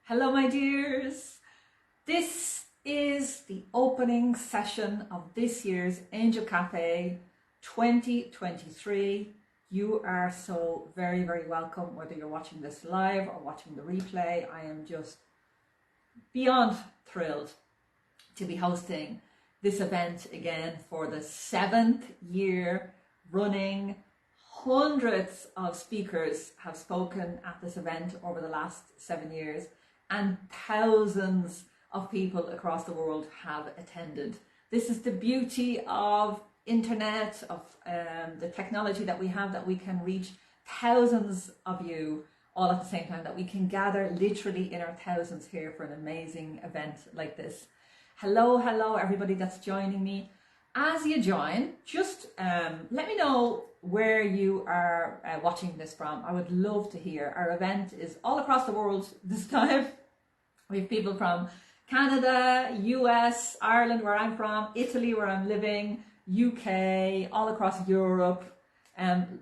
Hello, my dears. This is the opening session of this year's Angel Cafe 2023. You are so very, very welcome, whether you're watching this live or watching the replay. I am just beyond thrilled to be hosting this event again for the 7th year running. Hundreds of speakers have spoken at this event over the last 7 years, and thousands of people across the world have attended. This is the beauty of internet, of the technology that we have, that we can reach thousands of you all at the same time, that we can gather literally in our thousands here for an amazing event like this. Hello, everybody that's joining me. As you join, just let me know where you are watching this from. I would love to hear. Our event is all across the world this time. We have people from Canada, US, Ireland, where I'm from, Italy, where I'm living, UK, all across Europe,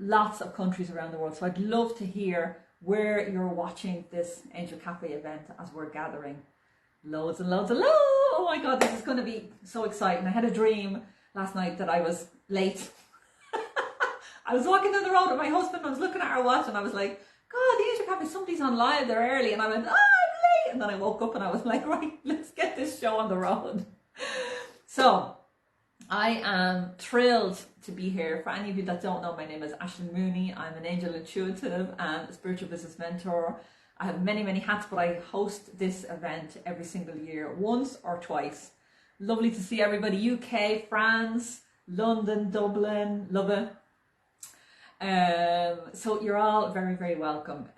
lots of countries around the world. So I'd love to hear where you're watching this Angel Cafe event as we're gathering. Loads and loads of love. Oh my God, this is going to be so exciting. I had a dream last night that I was late. I was walking down the road with my husband. I was looking at our watch and I was like, God, the Angel Cafe, somebody's on live, they're early. And I went, I'm late. And then I woke up and I was like, right, let's get this show on the road. So I am thrilled to be here. For any of you that don't know, my name is Aishling Mooney. I'm an angel intuitive and a spiritual business mentor. I have many, many hats, but I host this event every single year, once or twice. Lovely to see everybody. UK, France, London, Dublin, love it. So you're all very, very welcome.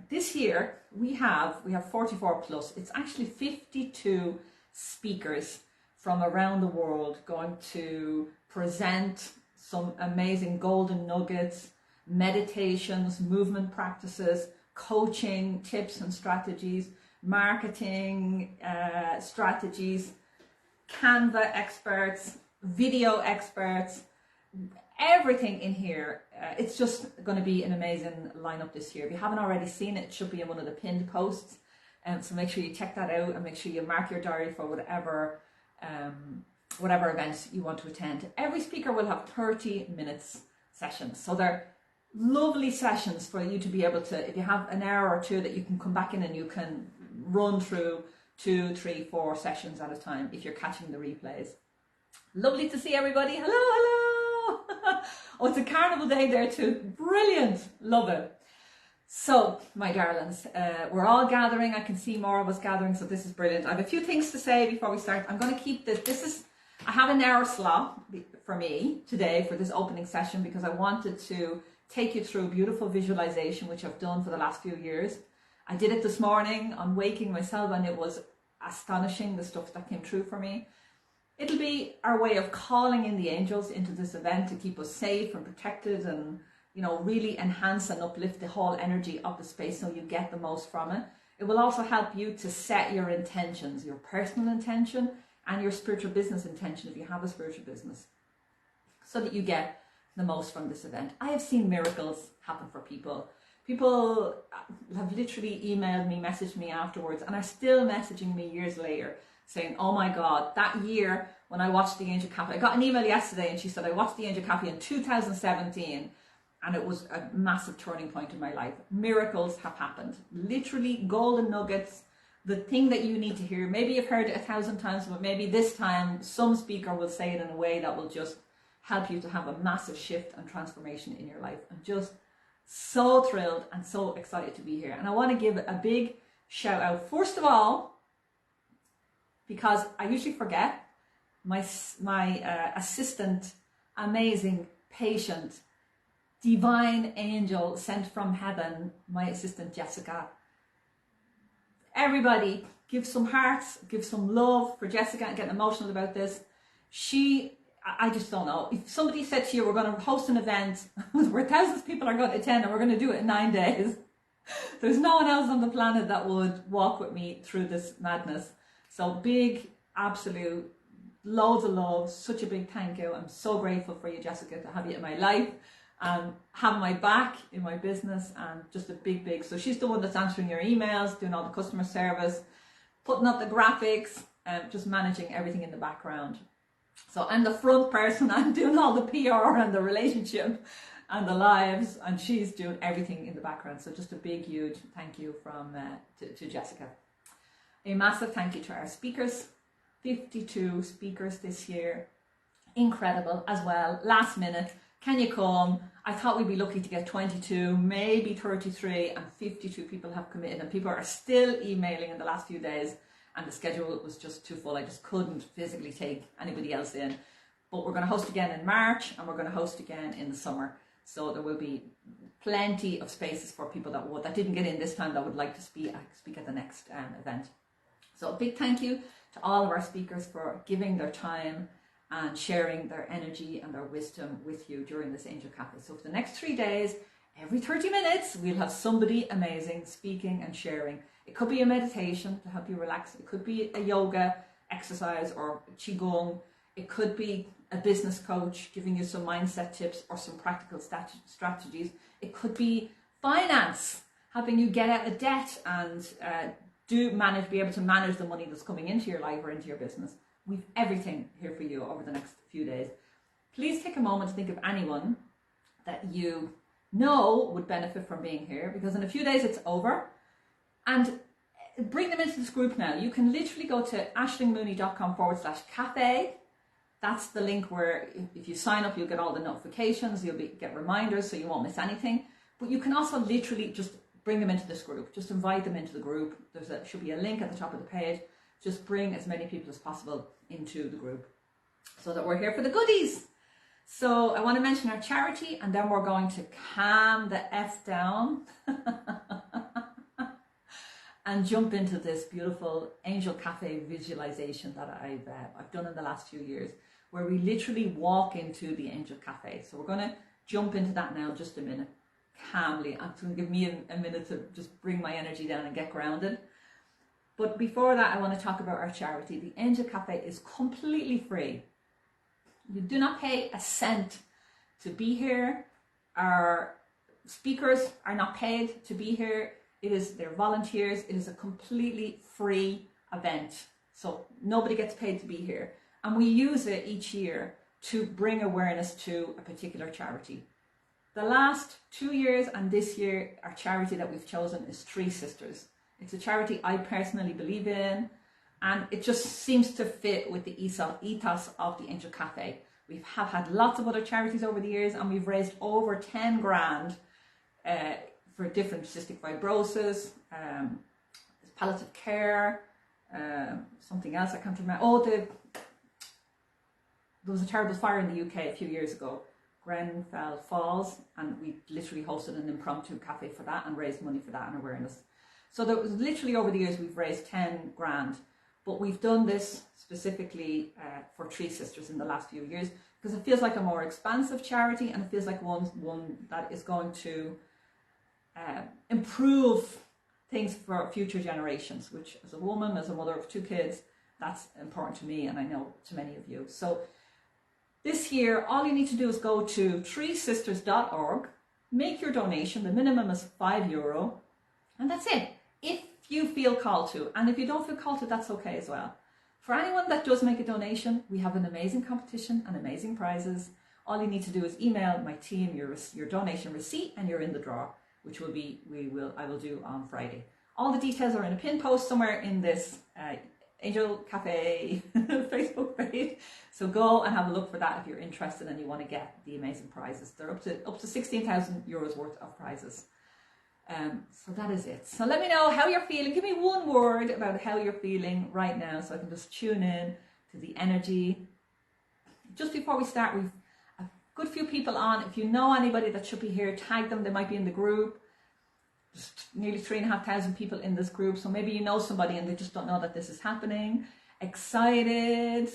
This year we have 44 plus. It's actually 52 speakers from around the world going to present some amazing golden nuggets, meditations, movement practices, coaching tips and strategies, marketing strategies, Canva experts, video experts, everything in here. It's just going to be an amazing lineup this year. If you haven't already seen it, it should be in one of the pinned posts. So make sure you check that out and make sure you mark your diary for whatever events you want to attend. Every speaker will have 30 minutes sessions. So they're lovely sessions for you to be able to, if you have an hour or two, that you can come back in and you can run through 2, 3, 4 sessions at a time if you're catching the replays. Lovely to see everybody. Hello. Oh, it's a carnival day there too. Brilliant. Love it. So, my darlings, we're all gathering. I can see more of us gathering, so this is brilliant. I have a few things to say before we start. I'm going to keep this. I have an hour slot for me today for this opening session because I wanted to take you through beautiful visualization, which I've done for the last few years. I did it this morning on waking myself, and it was astonishing, the stuff that came true for me. It'll be our way of calling in the angels into this event to keep us safe and protected, and really enhance and uplift the whole energy of the space so you get the most from it. It will also help you to set your intentions, your personal intention and your spiritual business intention if you have a spiritual business, so that you get the most from this event. I have seen miracles happen for people. People have literally emailed me, messaged me afterwards, and are still messaging me years later saying, oh my God, that year when I watched the Angel Cafe, I got an email yesterday and she said, I watched the Angel Cafe in 2017 and it was a massive turning point in my life. Miracles have happened. Literally golden nuggets, the thing that you need to hear. Maybe you've heard it 1,000 times, but maybe this time some speaker will say it in a way that will just help you to have a massive shift and transformation in your life. I'm just so thrilled and so excited to be here. And I want to give a big shout out, first of all, because I usually forget, my assistant, amazing, patient, divine angel sent from heaven, my assistant Jessica. Everybody give some hearts, give some love for Jessica. I'm getting emotional about this. I just don't know. If somebody said to you, we're going to host an event where thousands of people are going to attend and we're going to do it in 9 days, there's no one else on the planet that would walk with me through this madness. So big, absolute, loads of love, such a big thank you. I'm so grateful for you, Jessica, to have you in my life. having my back in my business, and just a big. So she's the one that's answering your emails, doing all the customer service, putting up the graphics, just managing everything in the background. So I'm the front person. I'm doing all the PR and the relationship and the lives, and she's doing everything in the background. So just a big, huge thank you from to Jessica. A massive thank you to our speakers. 52 speakers this year. Incredible as well. Last minute, can you come? I thought we'd be lucky to get 22, maybe 33, and 52 people have committed, and people are still emailing in the last few days, and the schedule was just too full. I just couldn't physically take anybody else in. But we're going to host again in March, and we're going to host again in the summer. So there will be plenty of spaces for people that didn't get in this time that would like to speak at the next event. So a big thank you to all of our speakers for giving their time and sharing their energy and their wisdom with you during this Angel Cafe. So for the next 3 days, every 30 minutes, we'll have somebody amazing speaking and sharing. It could be a meditation to help you relax. It could be a yoga exercise or qigong. It could be a business coach giving you some mindset tips or some practical strategies. It could be finance, helping you get out of debt and be able to manage the money that's coming into your life or into your business. We've everything here for you over the next few days. Please take a moment to think of anyone that you know would benefit from being here, because in a few days it's over. And bring them into this group now. You can literally go to aishlingmooney.com/cafe. That's the link where if you sign up, you'll get all the notifications, get reminders so you won't miss anything. But you can also literally just bring them into this group. Just invite them into the group. Should be a link at the top of the page. Just bring as many people as possible into the group so that we're here for the goodies. So I want to mention our charity, and then we're going to calm the F down and jump into this beautiful Angel Cafe visualization that I've done in the last few years, where we literally walk into the Angel Cafe. So we're going to jump into that now, just a minute, calmly. It's going to give me a minute to just bring my energy down and get grounded. But before that, I want to talk about our charity. The Angel Cafe is completely free. You do not pay a cent to be here. Our speakers are not paid to be here. They're volunteers. It is a completely free event. So nobody gets paid to be here. And we use it each year to bring awareness to a particular charity. The last 2 years and this year, our charity that we've chosen is Three Sisters. It's a charity I personally believe in, and it just seems to fit with the ethos of the Angel Cafe. We have had lots of other charities over the years, and we've raised over 10 grand for different cystic fibrosis, palliative care, something else I can't remember. There was a terrible fire in the UK a few years ago, Grenfell Falls, and we literally hosted an impromptu cafe for that and raised money for that and awareness. So there was literally over the years we've raised 10 grand, but we've done this specifically for Three Sisters in the last few years because it feels like a more expansive charity, and it feels like one that is going to improve things for future generations, which as a woman, as a mother of 2 kids, that's important to me, and I know to many of you. So this year, all you need to do is go to threesisters.org, make your donation. The minimum is €5, and that's it. If you feel called to, and if you don't feel called to, that's okay as well. For anyone that does make a donation, we have an amazing competition and amazing prizes. All you need to do is email my team your donation receipt, and you're in the draw, which I will do on Friday. All the details are in a pin post somewhere in this Angel Cafe Facebook page. So go and have a look for that if you're interested and you want to get the amazing prizes. They're up to 16,000 euros worth of prizes. So that is it. So let me know how you're feeling. Give me one word about how you're feeling right now so I can just tune in to the energy. Just before we start, we've a good few people on. If you know anybody that should be here, tag them. They might be in the group. Just nearly 3,500 people in this group. So maybe you know somebody and they just don't know that this is happening. Excited.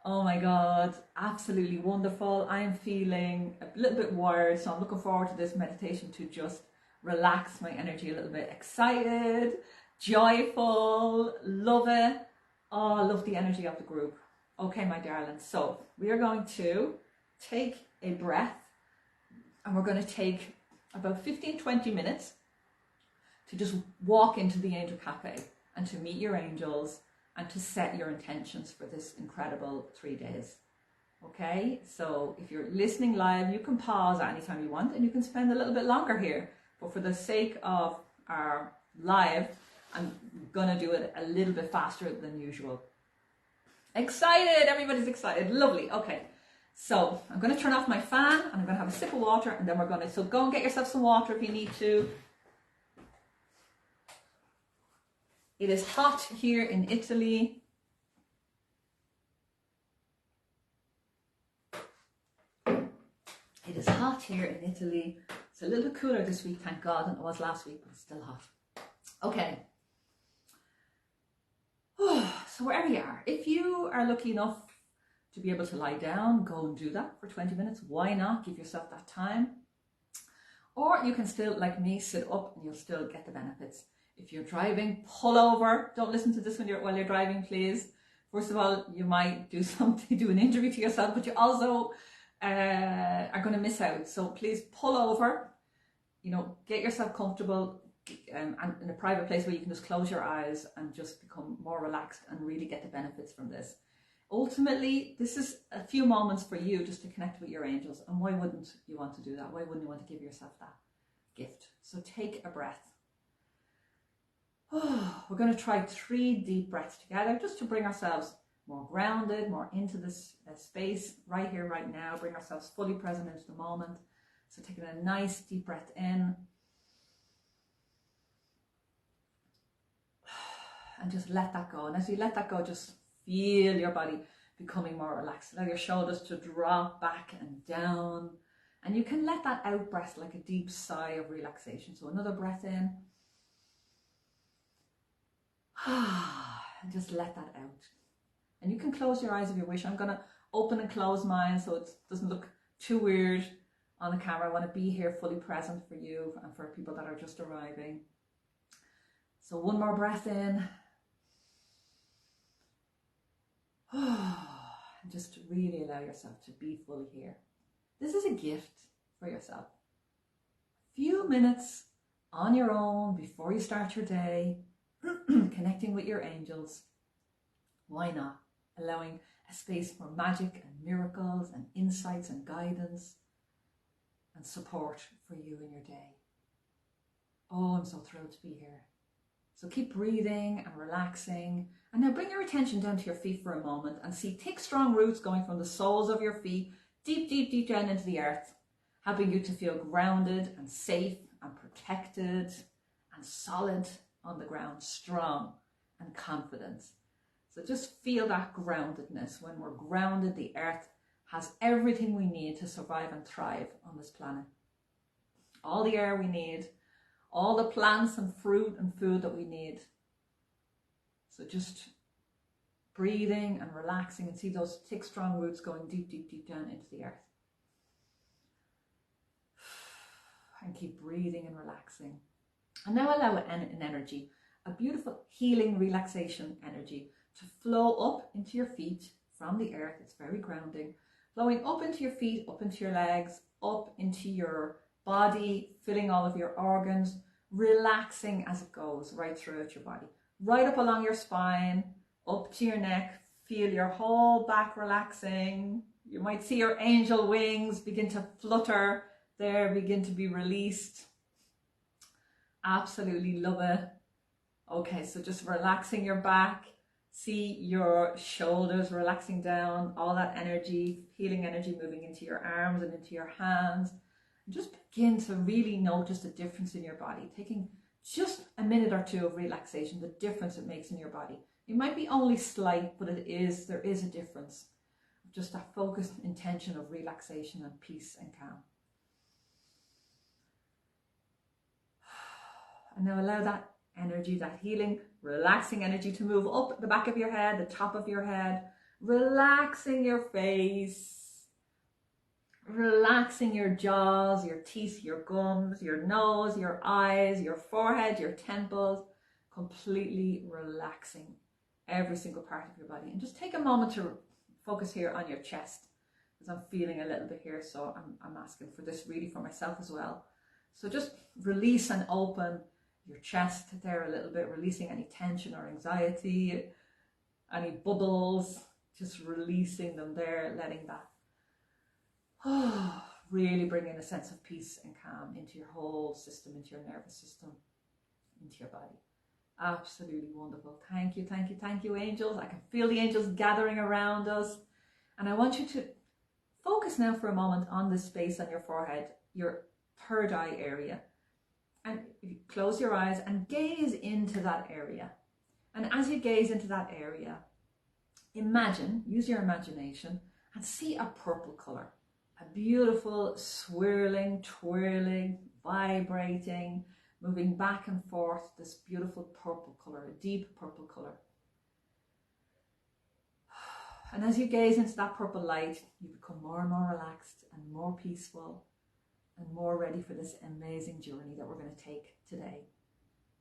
Oh my God, absolutely wonderful. I am feeling a little bit wired, so I'm looking forward to this meditation to just relax my energy a little bit. Excited, joyful, love it. Oh, I love the energy of the group. Okay, my darlings, so we are going to take a breath And we're going to take about 15-20 minutes to just walk into the Angel Cafe and to meet your angels and to set your intentions for this incredible 3 days. Okay, so if you're listening live, you can pause at any time you want and you can spend a little bit longer here. But for the sake of our live, I'm going to do it a little bit faster than usual. Excited! Everybody's excited. Lovely. Okay, so I'm going to turn off my fan and I'm going to have a sip of water and then we're going to, so go and get yourself some water if you need to. It is hot here in Italy. It is hot here in Italy. It's a little bit cooler this week, thank God, than it was last week, but it's still hot. Okay. So wherever you are, if you are lucky enough to be able to lie down, go and do that for 20 minutes. Why not? Give yourself that time. Or you can still, like me, sit up and you'll still get the benefits. If you're driving, pull over. Don't listen to this while you're driving, please. First of all, you might do something, do an injury to yourself, but you also are going to miss out. So please pull over, you know, get yourself comfortable and in a private place where you can just close your eyes and just become more relaxed and really get the benefits from this. Ultimately, this is a few moments for you just to connect with your angels. And why wouldn't you want to do that? Why wouldn't you want to give yourself that gift? So take a breath. We're going to try 3 deep breaths together just to bring ourselves more grounded, more into this space right here, right now. Bring ourselves fully present into the moment. So taking a nice deep breath in. And just let that go. And as you let that go, just feel your body becoming more relaxed. Allow your shoulders to drop back and down. And you can let that out breath like a deep sigh of relaxation. So another breath in. And just let that out. And you can close your eyes if you wish. I'm going to open and close mine so it doesn't look too weird on the camera. I want to be here fully present for you and for people that are just arriving. So one more breath in. And just really allow yourself to be fully here. This is a gift for yourself. A few minutes on your own before you start your day, connecting with your angels. Why not? Allowing a space for magic and miracles and insights and guidance and support for you in your day. Oh, I'm so thrilled to be here. So keep breathing and relaxing. And now bring your attention down to your feet for a moment and see thick, strong roots going from the soles of your feet deep, deep, deep down into the earth, helping you to feel grounded and safe and protected and solid on the ground, strong and confident. So just feel that groundedness. When we're grounded, the earth has everything we need to survive and thrive on this planet. All the air we need, all the plants and fruit and food that we need. So just breathing and relaxing and see those thick, strong roots going deep, deep, deep down into the earth. And keep breathing and relaxing. And now allow an energy, a beautiful healing relaxation energy to flow up into your feet from the earth. It's very grounding. Flowing up into your feet, up into your legs, up into your body, filling all of your organs, relaxing as it goes right throughout your body. Right up along your spine, up to your neck. Feel your whole back relaxing. You might see your angel wings begin to flutter there, begin to be released. Absolutely love it. Okay, so just relaxing your back. See your shoulders relaxing down, all that energy, healing energy moving into your arms and into your hands. And just begin to really notice the difference in your body, taking just a minute or two of relaxation, the difference it makes in your body. It might be only slight, but there is a difference. Just that focused intention of relaxation and peace and calm. And now allow that energy, that healing, relaxing energy to move up the back of your head, the top of your head, relaxing your face, relaxing your jaws, your teeth, your gums, your nose, your eyes, your forehead, your temples, completely relaxing every single part of your body. And just take a moment to focus here on your chest. because I'm feeling a little bit here. So I'm asking for this really for myself as well. So just release and open your chest there a little bit, releasing any tension or anxiety, any bubbles, just releasing them there, letting that really bring in a sense of peace and calm into your whole system, into your nervous system, into your body. Absolutely wonderful. Thank you, thank you, thank you, angels. I can feel the angels gathering around us. And I want you to focus now for a moment on this space on your forehead, your third eye area. And you close your eyes and gaze into that area. And as you gaze into that area, imagine, use your imagination, and see a purple color. A beautiful swirling, twirling, vibrating, moving back and forth, this beautiful purple color, a deep purple color. And as you gaze into that purple light, you become more and more relaxed and more peaceful and more ready for this amazing journey that we're going to take today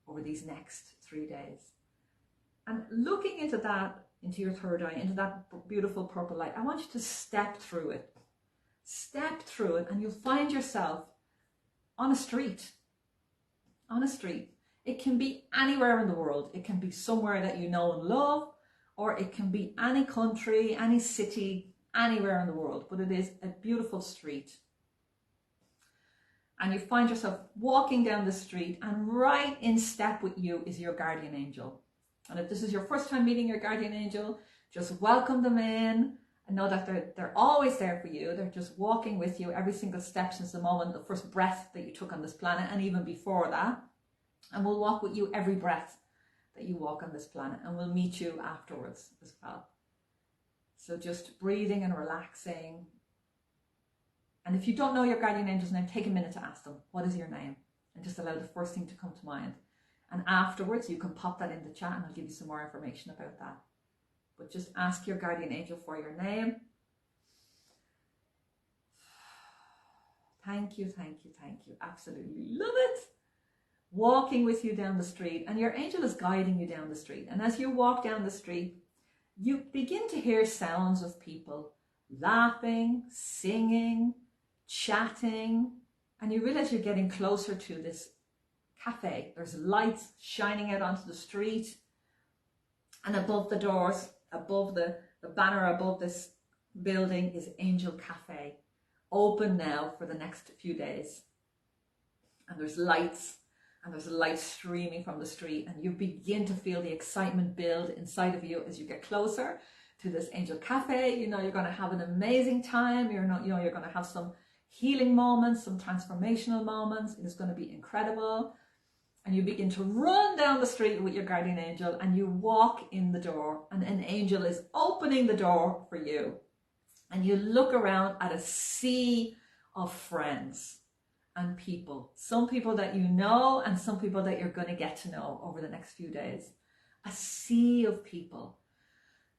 over these next 3 days. And looking into that, into your third eye, into that beautiful purple light, I want you to step through it. Step through it and you'll find yourself on a street. On a street. It can be anywhere in the world. It can be somewhere that you know and love, or it can be any country, any city, anywhere in the world. But it is a beautiful street. And you find yourself walking down the street, and right in step with you is your guardian angel. And if this is your first time meeting your guardian angel, just welcome them in and know that they're always there for you. They're just walking with you every single step since the moment, the first breath that you took on this planet, and even before that. And we'll walk with you every breath that you walk on this planet, and we'll meet you afterwards as well. So just breathing and relaxing. And if you don't know your guardian angel's name, take a minute to ask them, what is your name? And just allow the first thing to come to mind. And afterwards, you can pop that in the chat and I'll give you some more information about that. But just ask your guardian angel for your name. Thank you, thank you, thank you. Absolutely love it. Walking with you down the street, and your angel is guiding you down the street. And as you walk down the street, you begin to hear sounds of people laughing, singing, chatting, and you realize you're getting closer to this cafe. There's lights shining out onto the street, and above the doors, above the banner above this building is Angel Cafe, open now for the next few days. And there's lights, and there's a light streaming from the street, and you begin to feel the excitement build inside of you as you get closer to this Angel Cafe. You know you're going to have an amazing time. You're going to have some healing moments, some transformational moments. It is going to be incredible. And you begin to run down the street with your guardian angel, and you walk in the door, and an angel is opening the door for you. And you look around at a sea of friends and people. Some people that you know, and some people that you're going to get to know over the next few days. A sea of people.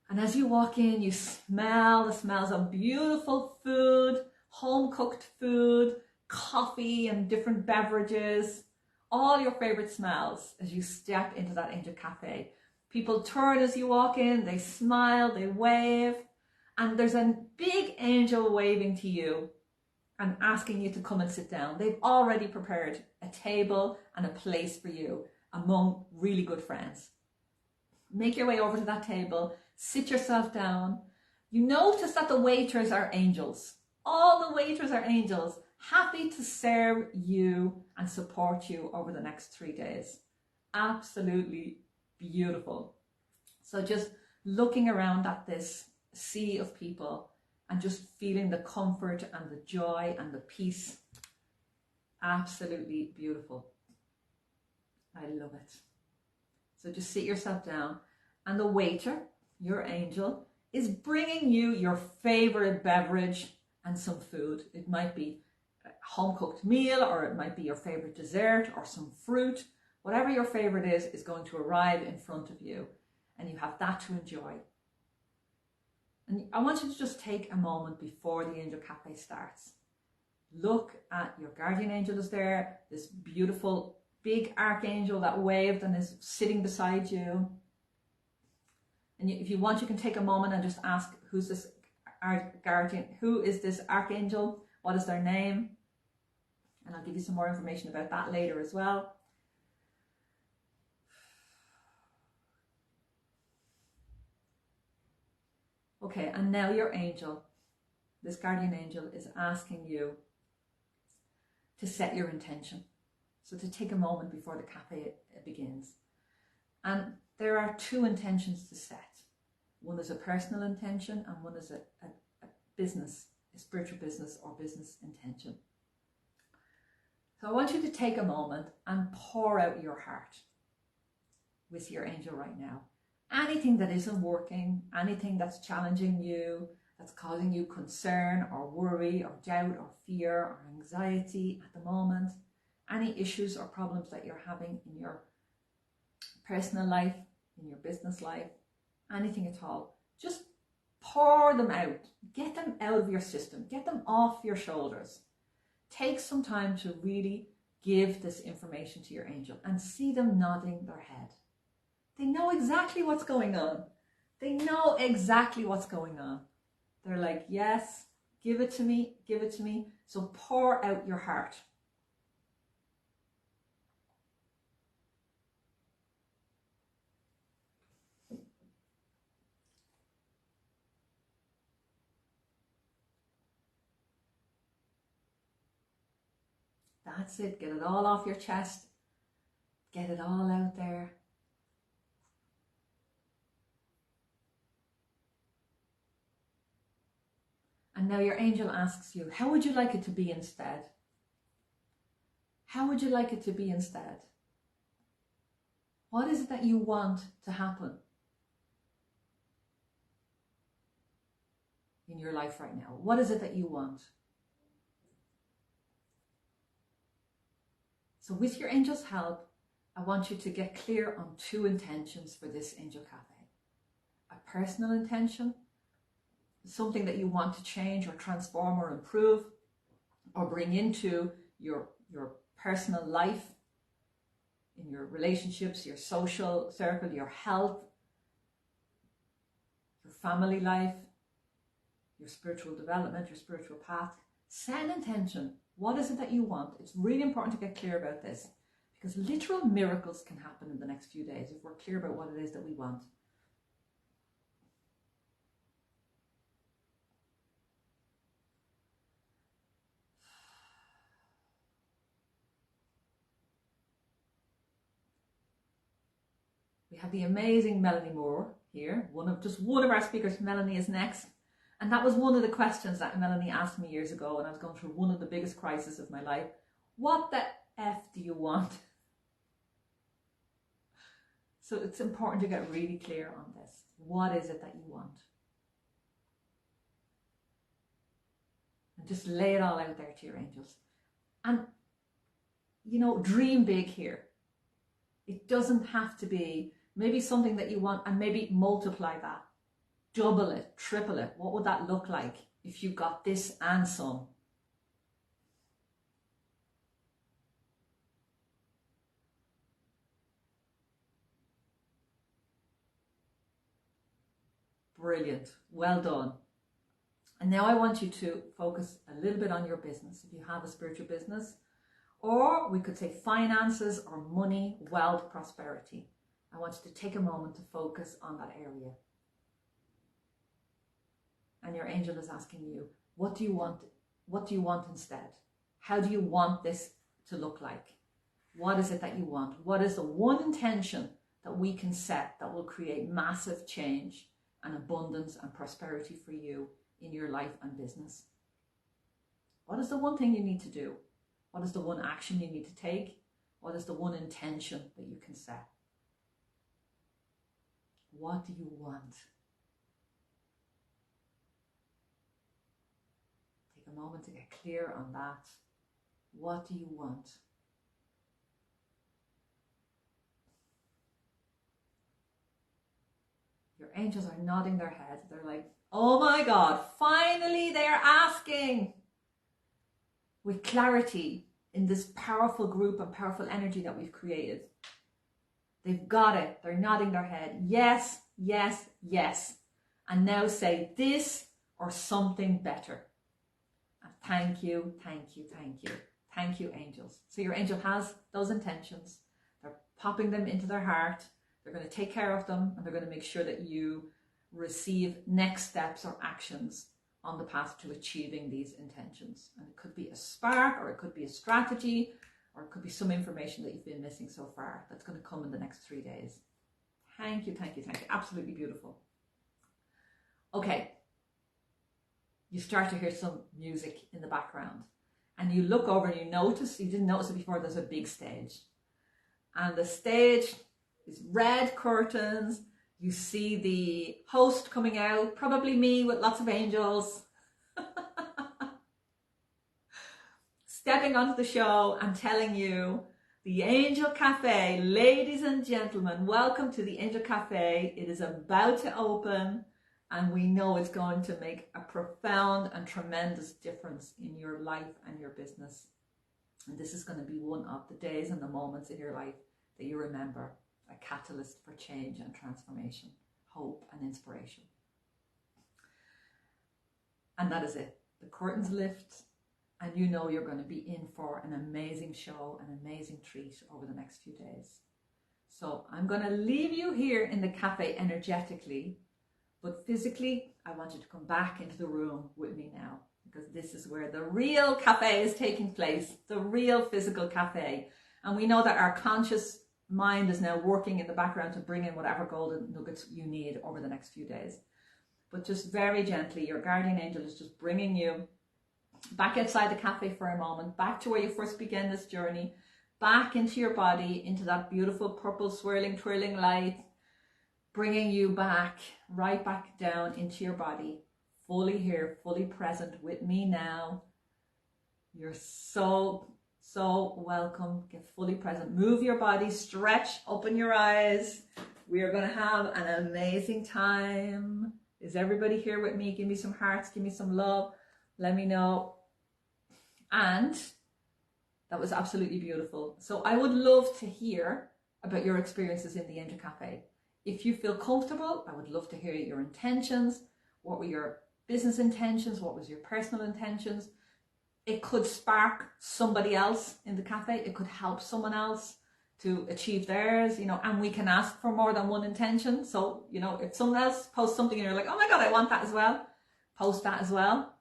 And as you walk in, you smell the smells of beautiful food, home-cooked food, coffee and different beverages. All your favorite smells as you step into that Angel Cafe. People turn as you walk in, they smile, they wave, and there's a big angel waving to you and asking you to come and sit down. They've already prepared a table and a place for you among really good friends. Make your way over to that table, sit yourself down. You notice that the waiters are angels. All the waiters are angels, happy to serve you and support you over the next 3 days. Absolutely beautiful. So just looking around at this sea of people and just feeling the comfort and the joy and the peace. Absolutely beautiful. I love it. So just sit yourself down, and the waiter, your angel, is bringing you your favorite beverage and some food. It might be a home-cooked meal, or it might be your favorite dessert or some fruit. Whatever your favorite is going to arrive in front of you, and you have that to enjoy. And I want you to just take a moment before the Angel Cafe starts. Look at your guardian angel is there, this beautiful big archangel that waved and is sitting beside you. And if you want, you can take a moment and just ask, who's this guardian? Who is this archangel? What is their name? And I'll give you some more information about that later as well. Okay, and now your angel, this guardian angel, is asking you to set your intention. So to take a moment before the cafe begins. And there are two intentions to set. One is a personal intention and one is a business, a spiritual business or business intention. So I want you to take a moment and pour out your heart with your angel right now. Anything that isn't working, anything that's challenging you, that's causing you concern or worry or doubt or fear or anxiety at the moment, any issues or problems that you're having in your personal life, in your business life, anything at all, just pour them out. Get them out of your system. Get them off your shoulders. Take some time to really give this information to your angel and see them nodding their head. They know exactly what's going on. They know exactly what's going on. They're like, yes, give it to me, give it to me. So pour out your heart. That's it. Get it all off your chest. Get it all out there. And now your angel asks you, how would you like it to be instead? How would you like it to be instead? What is it that you want to happen in your life right now? What is it that you want? So with your angel's help, I want you to get clear on two intentions for this Angel Cafe. A personal intention, something that you want to change or transform or improve or bring into your personal life, in your relationships, your social circle, your health, your family life, your spiritual development, your spiritual path. Set an intention. What is it that you want? It's really important to get clear about this because literal miracles can happen in the next few days if we're clear about what it is that we want. We have the amazing Melanie Moore here, one of our speakers. Melanie is next. And that was one of the questions that Melanie asked me years ago when I was going through one of the biggest crises of my life. What the F do you want? So it's important to get really clear on this. What is it that you want? And just lay it all out there to your angels. And, you know, dream big here. It doesn't have to be maybe something that you want and maybe multiply that. Double it, triple it. What would that look like if you got this and some? Brilliant. Well done. And now I want you to focus a little bit on your business. If you have a spiritual business, or we could say finances or money, wealth, prosperity. I want you to take a moment to focus on that area. And your angel is asking you, what do you want? What do you want instead? How do you want this to look like? What is it that you want? What is the one intention that we can set that will create massive change and abundance and prosperity for you in your life and business? What is the one thing you need to do? What is the one action you need to take? What is the one intention that you can set? What do you want? Take a moment to get clear on that. What do you want? Your angels are nodding their heads. They're like, oh my God, finally they're asking. With clarity in this powerful group and powerful energy that we've created. They've got it. They're nodding their head. Yes, yes, yes. And now say, this or something better. And thank you, thank you, thank you. Thank you, angels. So your angel has those intentions. They're popping them into their heart. They're going to take care of them, and they're going to make sure that you receive next steps or actions on the path to achieving these intentions. And it could be a spark, or it could be a strategy, or it could be some information that you've been missing so far that's going to come in the next 3 days. Thank you, thank you, thank you. Absolutely beautiful. Okay. You start to hear some music in the background, and you look over and you notice, you didn't notice it before, there's a big stage. And the stage is red curtains. You see the host coming out, probably me with lots of angels, stepping onto the show and telling you, the Angel Cafe, ladies and gentlemen, welcome to the Angel Cafe. It is about to open, and we know it's going to make a profound and tremendous difference in your life and your business. And this is going to be one of the days and the moments in your life that you remember, a catalyst for change and transformation, hope and inspiration. And that is it. The curtains lift, and you know you're going to be in for an amazing show, an amazing treat over the next few days. So I'm going to leave you here in the cafe energetically, but physically, I want you to come back into the room with me now, because this is where the real cafe is taking place, the real physical cafe. And we know that our conscious mind is now working in the background to bring in whatever golden nuggets you need over the next few days. But just very gently, your guardian angel is just bringing you back outside the cafe for a moment, back to where you first began this journey, back into your body, into that beautiful purple swirling, twirling light, bringing you back, right back down into your body, fully here, fully present with me now. You're so welcome. Get fully present. Move your body, stretch, open your eyes. We are going to have an amazing time. Is everybody here with me? Give me some hearts, give me some love. Let me know. And that was absolutely beautiful. So I would love to hear about your experiences in the Angel Cafe. If you feel comfortable, I would love to hear your intentions. What were your business intentions? What was your personal intentions? It could spark somebody else in the cafe. It could help someone else to achieve theirs, and we can ask for more than one intention. So, if someone else posts something and you're like, oh my God, I want that as well, post that as well.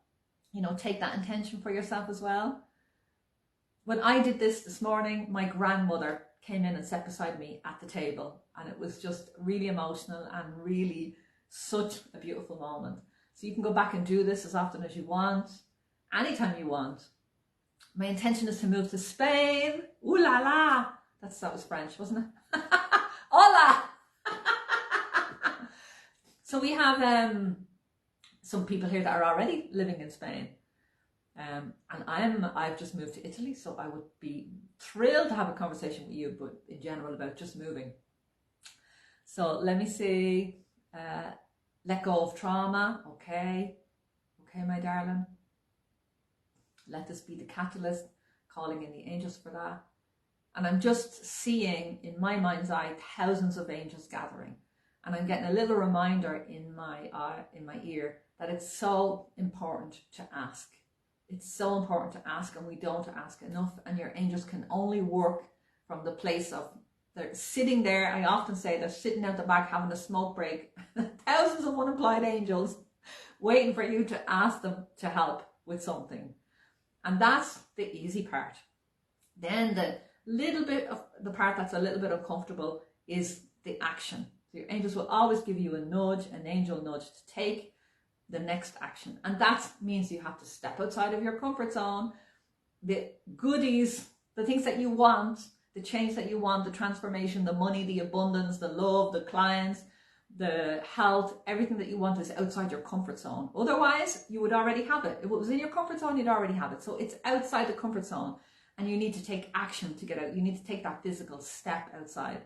Take that intention for yourself as well. When I did this morning, my grandmother came in and sat beside me at the table, and it was just really emotional and really such a beautiful moment. So you can go back and do this as often as you want, anytime you want. My intention is to move to Spain. Ooh la la. That was French, wasn't it? Hola. So we have some people here that are already living in Spain. And I've just moved to Italy, so I would be thrilled to have a conversation with you, but in general about just moving. So let me see. Let go of trauma. Okay, my darling. Let this be the catalyst, calling in the angels for that. And I'm just seeing in my mind's eye thousands of angels gathering, and I'm getting a little reminder in my ear that it's so important to ask. It's so important to ask, and we don't ask enough. And your angels can only work from the place of, they're sitting there. I often say they're sitting out the back having a smoke break. Thousands of unemployed angels waiting for you to ask them to help with something. And that's the easy part. Then the little bit of the part that's a little bit uncomfortable is the action. So your angels will always give you a nudge, an angel nudge to take the next action. And that means you have to step outside of your comfort zone. The goodies, the things that you want, the change that you want, the transformation, the money, the abundance, the love, the clients, the health, everything that you want is outside your comfort zone. Otherwise, you would already have it. If it was in your comfort zone, you'd already have it. So it's outside the comfort zone, and you need to take action to get out. You need to take that physical step outside.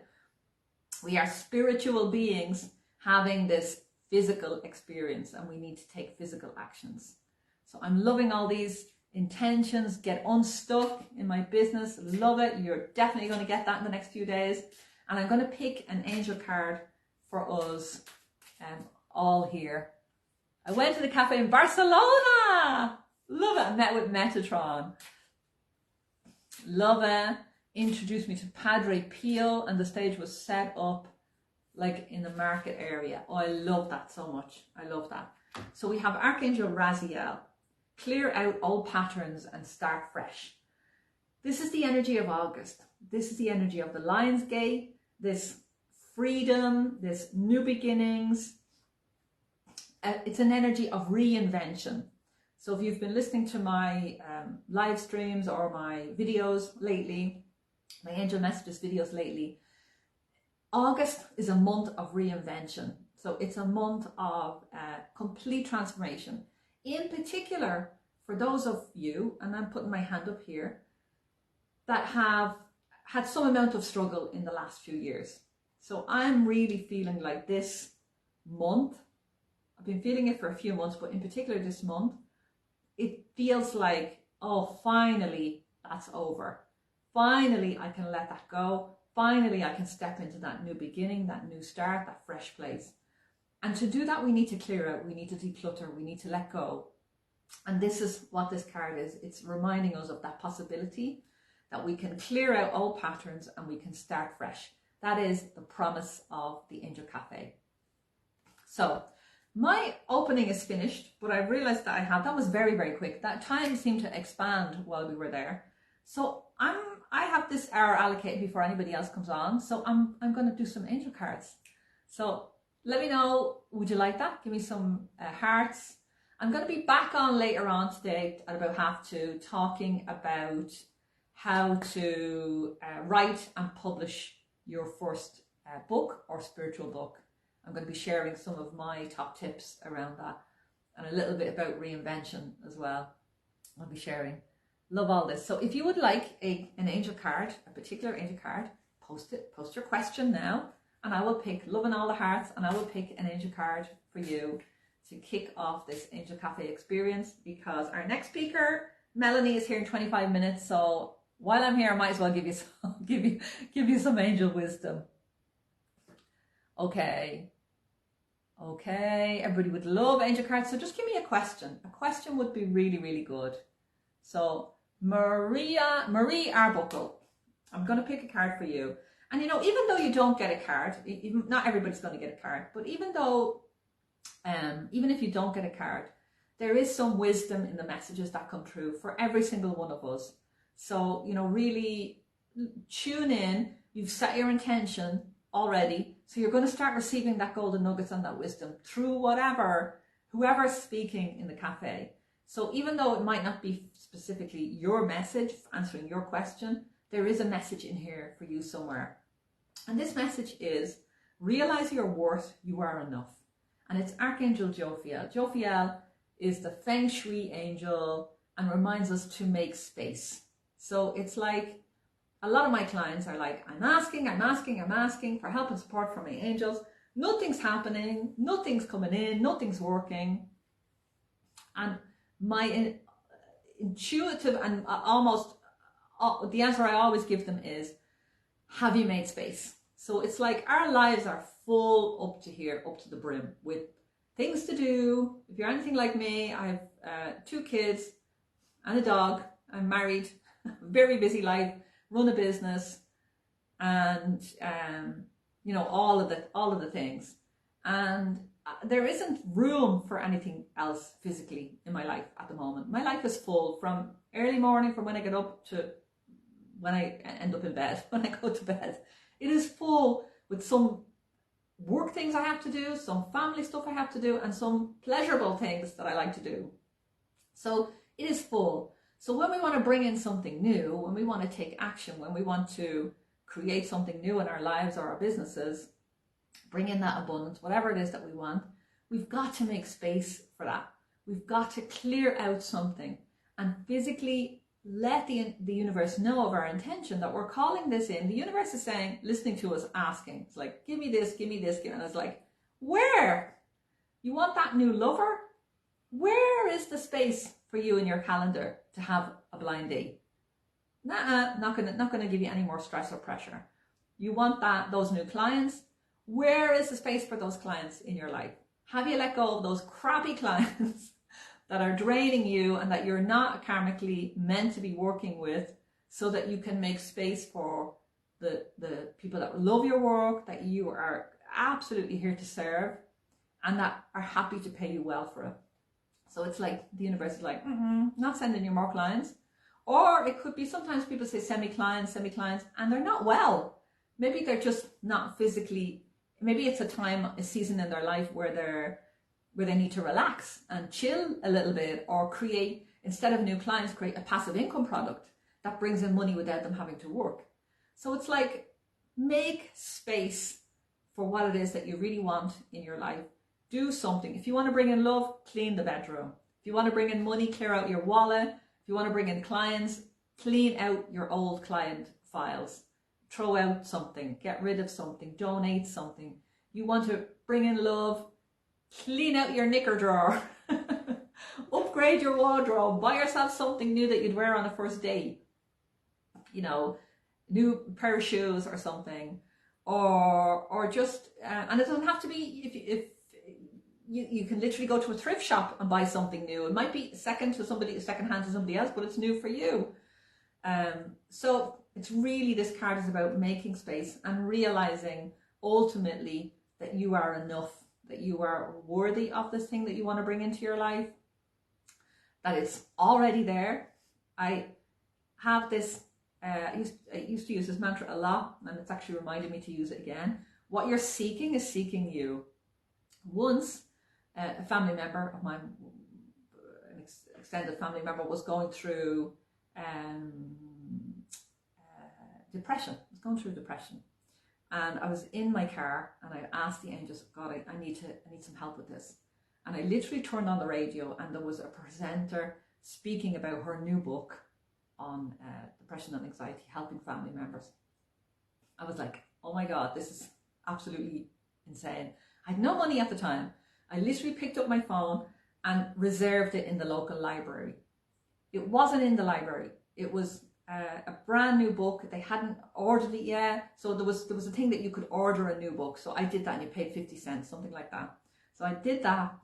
We are spiritual beings having this physical experience, and we need to take physical actions. So I'm loving all these intentions. Get unstuck in my business. Love it. You're definitely going to get that in the next few days. And I'm going to pick an angel card for us all here. I went to the cafe in Barcelona. Love it. I met with Metatron. Love it. Introduced me to Padre Pio, and the stage was set up like in the market area. Oh, I love that so much. I love that. So we have Archangel Raziel. Clear out old patterns and start fresh. This is the energy of August. This is the energy of the Lion's Gate, this freedom, this new beginnings. It's an energy of reinvention. So if you've been listening to my live streams or my videos lately, my angel messages videos lately, August is a month of reinvention. So it's a month of complete transformation. In particular, for those of you, and I'm putting my hand up here, that have had some amount of struggle in the last few years. So I'm really feeling like this month, I've been feeling it for a few months, but in particular this month, it feels like, oh, finally that's over. Finally I can let that go. Finally I can step into that new beginning, that new start, that fresh place. And to do that, we need to clear out, we need to declutter, we need to let go. And this is what this card is. It's reminding us of that possibility that we can clear out old patterns and we can start fresh. That is the promise of the Angel Cafe. So my opening is finished, but I realized that that was very, very quick. That time seemed to expand while we were there. So I have this hour allocated before anybody else comes on. So I'm going to do some angel cards. So let me know, would you like that? Give me some hearts. I'm going to be back on later on today at about 1:30 talking about how to write and publish your first book or spiritual book. I'm going to be sharing some of my top tips around that and a little bit about reinvention as well. I'll be sharing. Love all this. So if you would like an angel card, a particular angel card, post your question now, and I will pick, loving all the hearts, and I will pick an angel card for you to kick off this Angel Cafe experience, because our next speaker, Melanie, is here in 25 minutes. So while I'm here, I might as well give you some, give you some angel wisdom. Okay, everybody would love angel cards, so just give me a question. A question would be really, really good. So Marie Arbuckle, I'm going to pick a card for you. And you know, even though you don't get a card, not everybody's going to get a card, but even if you don't get a card, there is some wisdom in the messages that come through for every single one of us. So, you know, really tune in. You've set your intention already. So you're going to start receiving that golden nuggets and that wisdom through whoever's speaking in the cafe. So even though it might not be specifically your message answering your question, there is a message in here for you somewhere. And this message is, realize your worth, you are enough. And it's Archangel Jophiel. Jophiel is the Feng Shui angel and reminds us to make space. So it's like, a lot of my clients are like, I'm asking for help and support from my angels. Nothing's happening, nothing's coming in, nothing's working. And my intuitive and almost, the answer I always give them is, have you made space? So it's like our lives are full up to here, up to the brim with things to do. If you're anything like me, I have 2 kids and a dog. I'm married, very busy life, run a business, and you know, all of the things. And there isn't room for anything else physically in my life at the moment. My life is full from early morning, from when I get up to when I end up in bed, when I go to bed. It is full with some work things I have to do, some family stuff I have to do, and some pleasurable things that I like to do. So it is full. So when we want to bring in something new, when we want to take action, when we want to create something new in our lives or our businesses, bring in that abundance, whatever it is that we want, we've got to make space for that. We've got to clear out something and physically let the universe know of our intention, that we're calling this in. The universe is saying, listening to us, asking. It's like, give me this, give me this. And it's like, where? You want that new lover? Where is the space for you in your calendar to have a blind date? Not gonna give you any more stress or pressure. You want those new clients? Where is the space for those clients in your life? Have you let go of those crappy clients that are draining you and that you're not karmically meant to be working with, so that you can make space for the people that love your work, that you are absolutely here to serve, and that are happy to pay you well for it. So it's like the universe is like, not sending you more clients. Or it could be, sometimes people say semi-clients, and they're not well. Maybe they're just not physically, maybe it's a season in their life where they need to relax and chill a little bit, or create, instead of new clients, create a passive income product that brings in money without them having to work. So it's like, make space for what it is that you really want in your life. Do something. If you want to bring in love, clean the bedroom. If you want to bring in money, clear out your wallet. If you want to bring in clients, clean out your old client files. Throw out something, get rid of something, donate something. You want to bring in love, clean out your knicker drawer. Upgrade your wardrobe. Buy yourself something new that you'd wear on a first date. You know, new pair of shoes or something. Or just, and it doesn't have to be, if you can literally go to a thrift shop and buy something new. It might be second hand to somebody else, but it's new for you. So it's really, this card is about making space and realizing ultimately that you are enough, that you are worthy of this thing that you want to bring into your life, that it's already there. I have this, I used to use this mantra a lot, and it's actually reminded me to use it again. What you're seeking is seeking you. Once, a family member of mine, an extended family member, was going through depression. And I was in my car, and I asked the angels, God, I need some help with this. And I literally turned on the radio, and there was a presenter speaking about her new book on depression and anxiety, helping family members. I was like, oh my God, this is absolutely insane. I had no money at the time. I literally picked up my phone and reserved it in the local library. It wasn't in the library. It was a brand new book. They hadn't ordered it yet. So there was a thing that you could order a new book. So I did that, and you paid 50 cents, something like that. So I did that.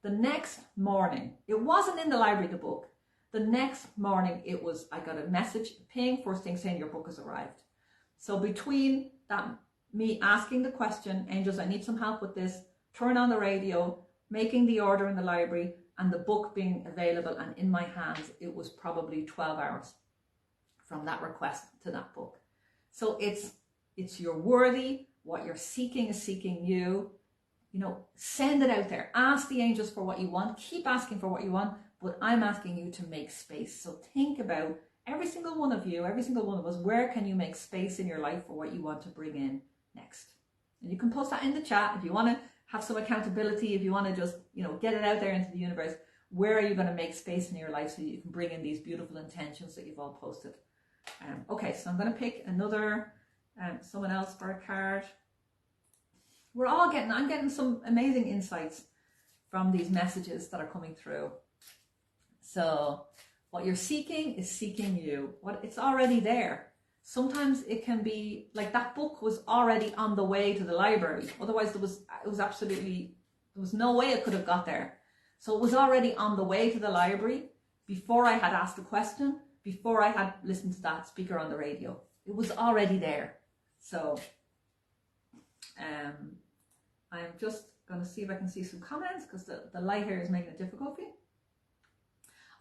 The next morning, it wasn't in the library, the book. The next morning, I got a message, ping, first thing, saying your book has arrived. So between that, me asking the question, angels, I need some help with this, turn on the radio, making the order in the library, and the book being available and in my hands, it was probably 12 hours from that request to that book. So it's you're worthy. What you're seeking is seeking you. You know, send it out there. Ask the angels for what you want. Keep asking for what you want, but I'm asking you to make space. So think about every single one of you, every single one of us, where can you make space in your life for what you want to bring in next? And you can post that in the chat if you want to have some accountability, if you want to just, you know, get it out there into the universe. Where are you going to make space in your life so you can bring in these beautiful intentions that you've all posted? Okay, so I'm going to pick another, someone else for a card. I'm getting some amazing insights from these messages that are coming through. So what you're seeking is seeking you. It's already there. Sometimes it can be like that book was already on the way to the library. Otherwise there was no way it could have got there. So it was already on the way to the library before I had asked the question, before I had listened to that speaker on the radio. It was already there. So I'm just going to see if I can see some comments, because the light here is making it difficult for you.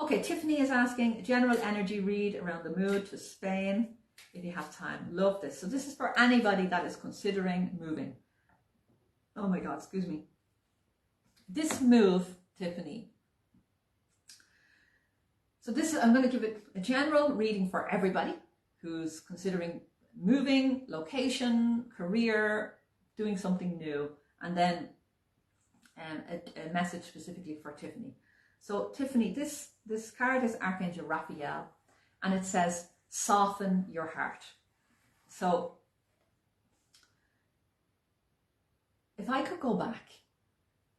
Okay, Tiffany is asking, general energy read around the mood to Spain, if you have time. Love this. So this is for anybody that is considering moving. Oh my God, excuse me. This move, Tiffany. So I'm going to give it a general reading for everybody who's considering moving, location, career, doing something new, and then a message specifically for Tiffany. So Tiffany, this card is Archangel Raphael, and it says, soften your heart. So if I could go back,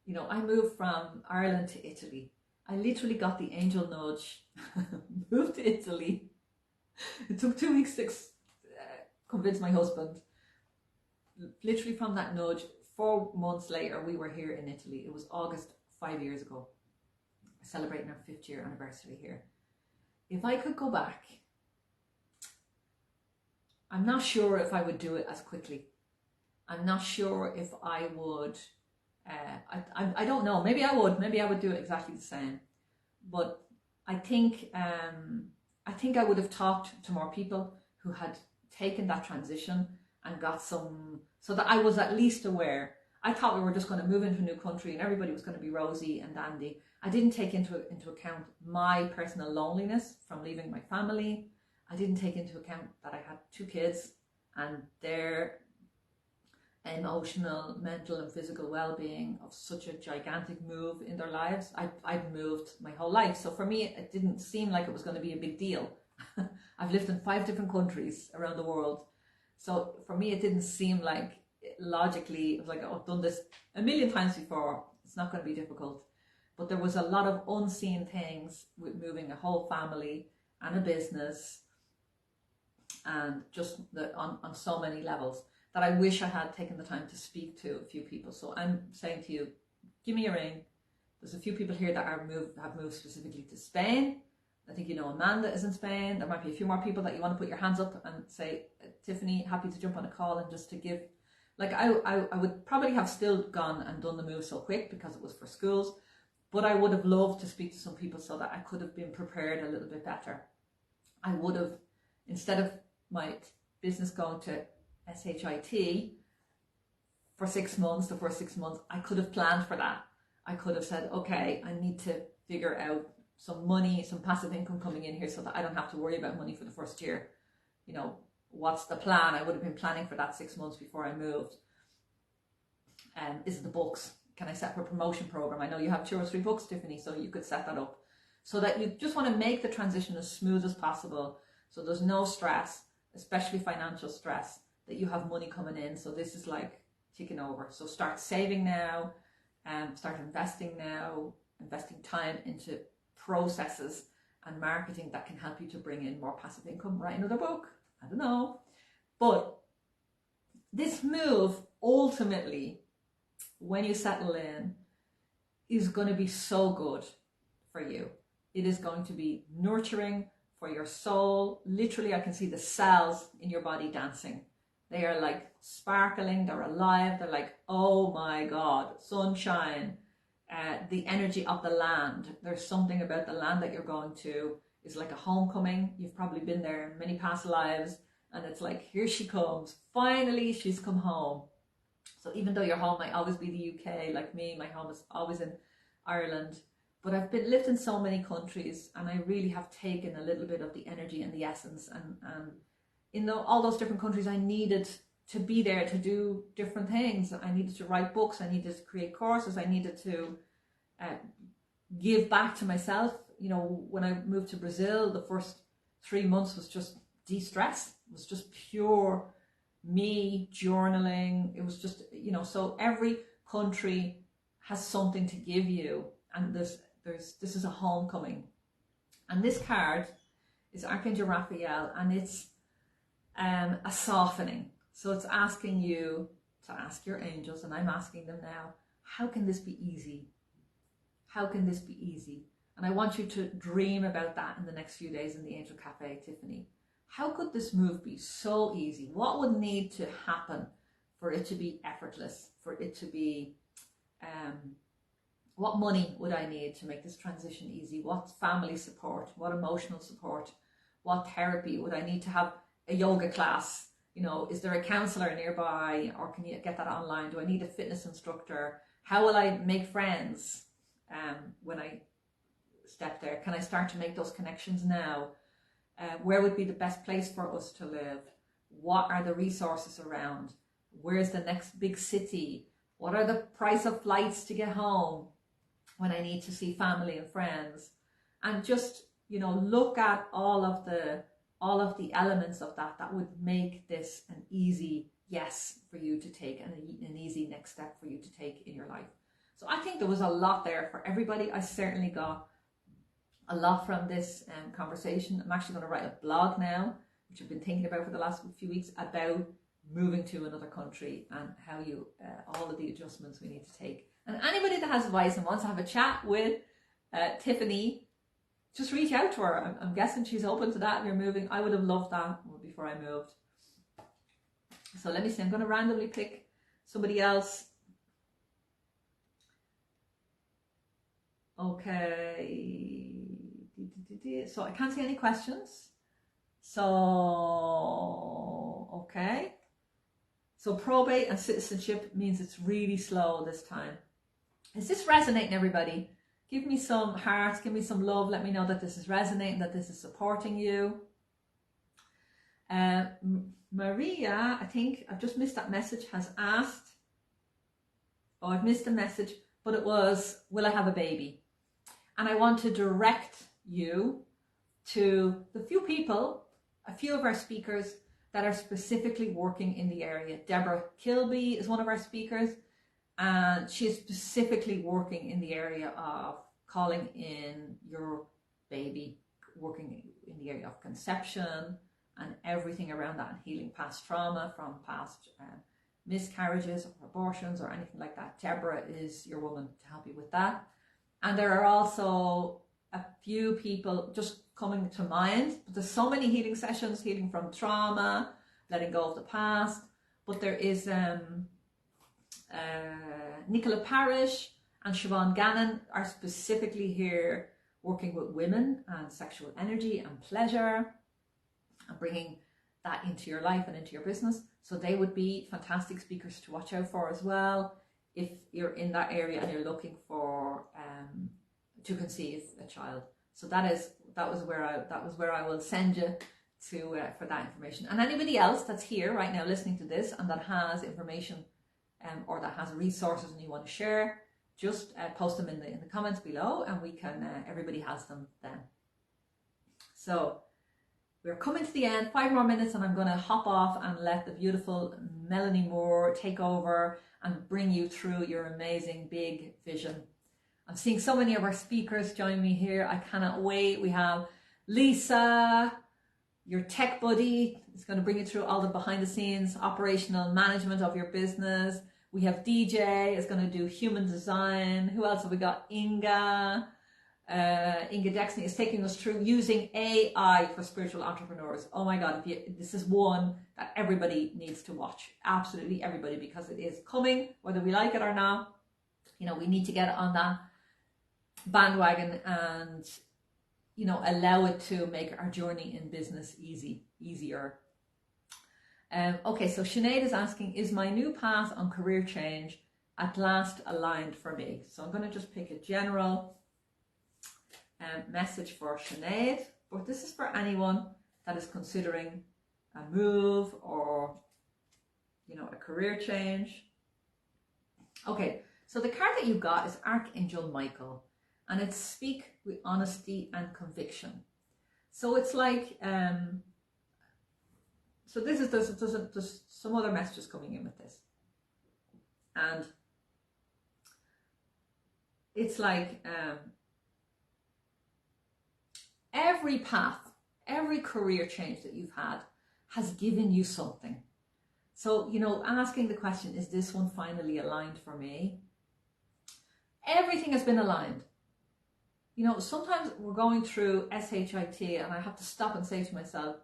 you know, I moved from Ireland to Italy. I literally got the angel nudge, moved to Italy. It took 2 weeks to convince my husband. Literally from that nudge, 4 months later, we were here in Italy. It was August 5 years ago. We're celebrating our 5th year anniversary here. If I could go back, I'm not sure if I would do it as quickly. I'm not sure if I would, I don't know, maybe I would do it exactly the same. But I think I would have talked to more people who had taken that transition and got some, so that I was at least aware. I thought we were just going to move into a new country and everybody was going to be rosy and dandy. I didn't take into account my personal loneliness from leaving my family. I didn't take into account that I had 2 kids and their emotional, mental and physical well-being of such a gigantic move in their lives. I'd moved my whole life. So for me, it didn't seem like it was going to be a big deal. I've lived in 5 different countries around the world. So for me, it didn't seem like, logically, it was like, oh, I've done this a million times before. It's not going to be difficult. But there was a lot of unseen things with moving a whole family and a business, and just on so many levels, that I wish I had taken the time to speak to a few people. So I'm saying to you, give me a ring. There's a few people here that have moved specifically to Spain. I think you know Amanda is in Spain. There might be a few more people that you want to put your hands up and say, Tiffany, happy to jump on a call and just to give. Like I would probably have still gone and done the move so quick because it was for schools, but I would have loved to speak to some people so that I could have been prepared a little bit better. I would have, instead of my business going to SHIT for 6 months, the first 6 months, I could have planned for that. I could have said, okay, I need to figure out some money, some passive income coming in here so that I don't have to worry about money for the first year. You know, what's the plan? I would have been planning for that 6 months before I moved. Is it the books? Can I set up a promotion program? I know you have 2 or 3 books, Tiffany, so you could set that up so that you just want to make the transition as smooth as possible. So there's no stress, especially financial stress, that you have money coming in. So this is like ticking over. So start saving now, start investing now, investing time into processes and marketing that can help you to bring in more passive income. Write another book. I don't know. But this move, ultimately, when you settle in, is going to be so good for you. It is going to be nurturing for your soul. Literally, I can see the cells in your body dancing. They are like sparkling, they're alive, they're like, oh my God, sunshine, the energy of the land. There's something about the land that you're going to. It's like a homecoming. You've probably been there in many past lives, and it's like, here she comes. Finally, she's come home. So even though your home might always be the UK, like me, my home is always in Ireland, but I've lived in so many countries, and I really have taken a little bit of the energy and the essence, and in all those different countries, I needed to be there to do different things. I needed to write books, I needed to create courses, I needed to give back to myself. You know, when I moved to Brazil, the first 3 months was just de-stress. It was just pure me journaling. It was just, you know, so every country has something to give you, and this is a homecoming. And this card is Archangel Raphael, and it's a softening. So it's asking you to ask your angels, and I'm asking them now, how can this be easy? How can this be easy? And I want you to dream about that in the next few days in the Angel Cafe, Tiffany. How could this move be so easy? What would need to happen for it to be effortless, for it to be, what money would I need to make this transition easy? What family support? What emotional support? What therapy would I need to have? A yoga class? You know, is there a counselor nearby, or can you get that online? Do I need a fitness instructor? How will I make friends when I step there? Can I start to make those connections now? Where would be the best place for us to live? What are the resources around? Where's the next big city? What are the price of flights to get home when I need to see family and friends? And just, you know, look at all of the elements of that would make this an easy yes for you to take, and an easy next step for you to take in your life. So I think there was a lot there for everybody. I certainly got a lot from this conversation. I'm actually going to write a blog now, which I've been thinking about for the last few weeks, about moving to another country and how you, all of the adjustments we need to take. And anybody that has advice and wants to have a chat with Tiffany, just reach out to her. I'm guessing she's open to that if you're moving. I would have loved that before I moved. So let me see, I'm going to randomly pick somebody else. Okay. So I can't see any questions. So, okay. So probate and citizenship means it's really slow this time. Is this resonating, everybody? Give me some hearts, give me some love. Let me know that this is resonating, that this is supporting you. Maria, I think I've just missed that message, has asked. Oh, I've missed the message, but it was, will I have a baby? And I want to direct you to the few people, a few of our speakers that are specifically working in the area. Deborah Kilby is one of our speakers, and she is specifically working in the area of calling in your baby, working in the area of conception and everything around that, and healing past trauma from past miscarriages or abortions or anything like that. Deborah is your woman to help you with that. And there are also a few people just coming to mind, but there's so many healing sessions, healing from trauma, letting go of the past. But there is Nicola Parrish and Siobhan Gannon are specifically here working with women and sexual energy and pleasure and bringing that into your life and into your business. So they would be fantastic speakers to watch out for as well if you're in that area and you're looking for to conceive a child. So that was where I will send you to for that information. And anybody else that's here right now listening to this and that has information or that has resources and you want to share, just post them in the comments below, and we can everybody has them then. So we're coming to the end, 5 more minutes, and I'm going to hop off and let the beautiful Melanie Moore take over and bring you through your amazing big vision. I'm seeing so many of our speakers join me here. I cannot wait. We have Lisa, your tech buddy, is going to bring you through all the behind the scenes operational management of your business. We have DJ is going to do human design. Who else have we got? Inga Dexney is taking us through using AI for spiritual entrepreneurs. Oh my God, this is one that everybody needs to watch. Absolutely everybody, because it is coming, whether we like it or not. You know, we need to get on that bandwagon and, you know, allow it to make our journey in business easier. Okay, so Sinead is asking, is my new path on career change at last aligned for me? So I'm going to just pick a general message for Sinead, but this is for anyone that is considering a move or, you know, a career change. Okay, so the card that you got is Archangel Michael, and it's speak with honesty and conviction. So it's like, so this is, there's some other messages coming in with this. And it's like, every path, every career change that you've had has given you something. So, you know, asking the question, is this one finally aligned for me? Everything has been aligned. You know, sometimes we're going through SHIT and I have to stop and say to myself,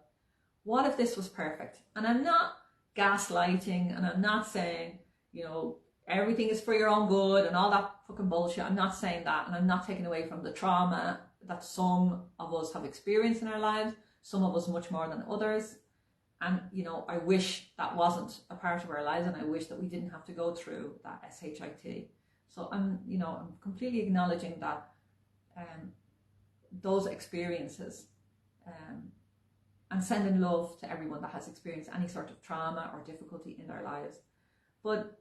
what if this was perfect? And I'm not gaslighting, and I'm not saying, you know, everything is for your own good and all that fucking bullshit. I'm not saying that, and I'm not taking away from the trauma that some of us have experienced in our lives, some of us much more than others. And, you know, I wish that wasn't a part of our lives, and I wish that we didn't have to go through that SHIT. So I'm completely acknowledging that those experiences, and sending love to everyone that has experienced any sort of trauma or difficulty in their lives. But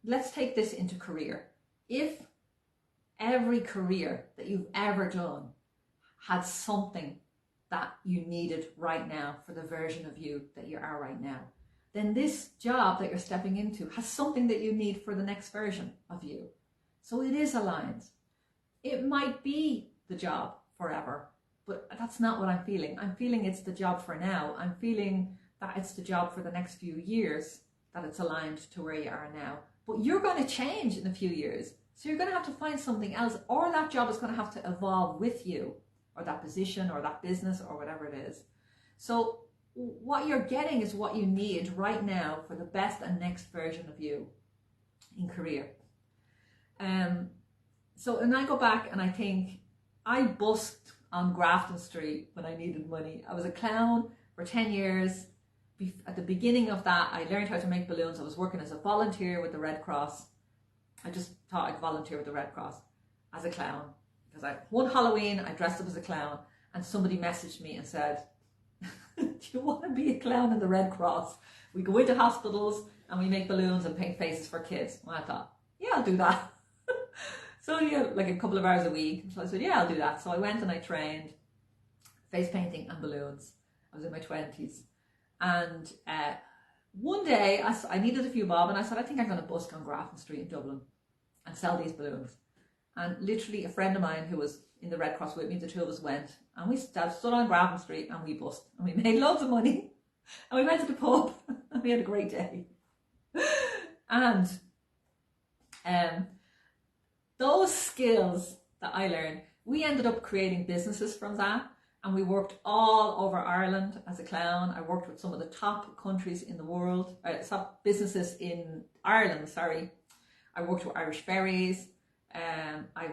let's take this into career. If every career that you've ever done had something that you needed right now for the version of you that you are right now, then this job that you're stepping into has something that you need for the next version of you. So it is aligned. It might be the job forever, But that's not what I'm feeling. I'm feeling it's the job for now. I'm feeling that it's the job for the next few years, that it's aligned to where you are now. But you're going to change in a few years. So you're going to have to find something else, or that job is going to have to evolve with you, or that position, or that business, or whatever it is. So what you're getting is what you need right now for the best and next version of you in career. So, and I go back and I think I busked on Grafton Street when I needed money. I was a clown for 10 years. At the beginning of that, I learned how to make balloons. I was working as a volunteer with the Red Cross. I just thought I'd volunteer with the Red Cross as a clown. Because one Halloween, I dressed up as a clown, and somebody messaged me and said, do you want to be a clown in the Red Cross? We go into hospitals and we make balloons and paint faces for kids. Well, I thought, yeah, I'll do that. So yeah, like a couple of hours a week. So I said, yeah, I'll do that. So I went and I trained face painting and balloons. I was in my 20s. And one day I needed a few bob, and I said, I think I'm going to busk on Grafton Street in Dublin and sell these balloons. And literally a friend of mine who was in the Red Cross with me, the two of us went, and we stood on Grafton Street and we busked, and we made loads of money, and we went to the pub and we had a great day. And those skills that I learned, we ended up creating businesses from that, and we worked all over Ireland as a clown. I worked with some of the top countries in the world, top businesses in Ireland, sorry. I worked with Irish Ferries. I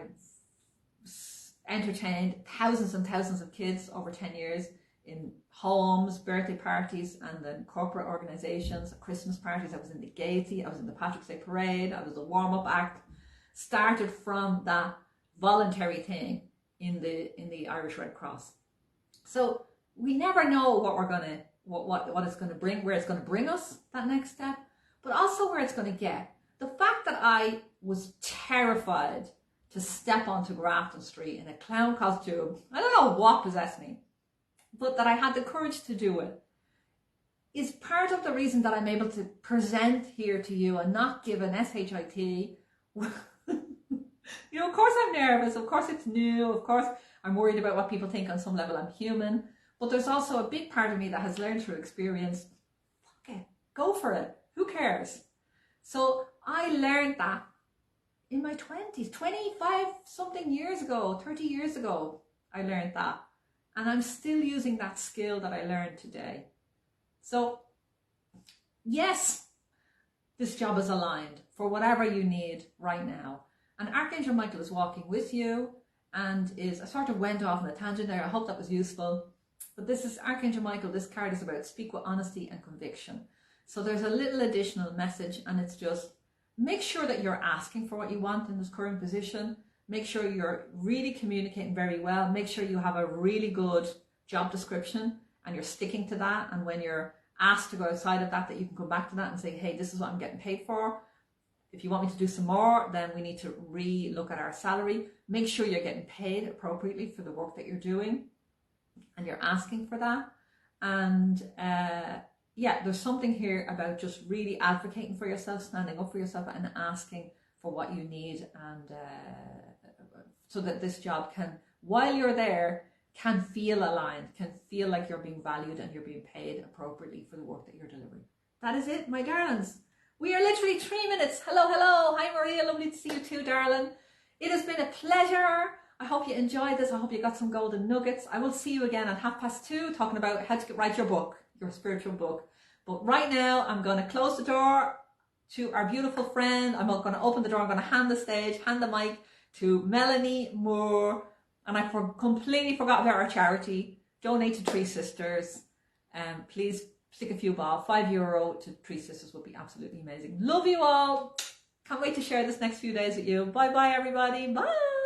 entertained thousands and thousands of kids over 10 years in homes, birthday parties, and then corporate organizations, Christmas parties. I was in the Gaiety, I was in the Patrick's Day Parade, I was a warm-up act. Started from that voluntary thing in the Irish Red Cross. So we never know what we're gonna, what it's gonna bring, where it's gonna bring us, that next step, but also where it's gonna get. The fact that I was terrified to step onto Grafton Street in a clown costume, I don't know what possessed me, but that I had the courage to do it, is part of the reason that I'm able to present here to you and not give an SHIT. You know, of course I'm nervous, of course it's new, of course I'm worried about what people think. On some level I'm human, but there's also a big part of me that has learned through experience, fuck it, go for it, who cares? So I learned that in my 20s, 25 something years ago, 30 years ago, I learned that. And I'm still using that skill that I learned today. So yes, this job is aligned for whatever you need right now. And Archangel Michael is walking with you, and I sort of went off on a tangent there. I hope that was useful. But this is Archangel Michael. This card is about speak with honesty and conviction. So there's a little additional message, and it's just make sure that you're asking for what you want in this current position. Make sure you're really communicating very well. Make sure you have a really good job description and you're sticking to that. And when you're asked to go outside of that, that you can come back to that and say, hey, this is what I'm getting paid for. If you want me to do some more, then we need to re-look at our salary. Make sure you're getting paid appropriately for the work that you're doing, and you're asking for that. And yeah, there's something here about just really advocating for yourself, standing up for yourself, and asking for what you need, and so that this job can, while you're there, can feel aligned, can feel like you're being valued and you're being paid appropriately for the work that you're delivering. That is it, my darlings. We are literally 3 minutes. Hello, hello. Hi, Maria. Lovely to see you too, darling. It has been a pleasure. I hope you enjoyed this. I hope you got some golden nuggets. I will see you again at 2:30 talking about how to write your book, your spiritual book. But right now, I'm going to close the door to our beautiful friend. I'm going to open the door. I'm going to hand the stage, hand the mic to Melanie Moore. And I completely forgot about our charity. Donate to Three Sisters. Please stick a few bob. €5 to Three Sisters would be absolutely amazing. Love you all. Can't wait to share this next few days with you. Bye bye, everybody. Bye.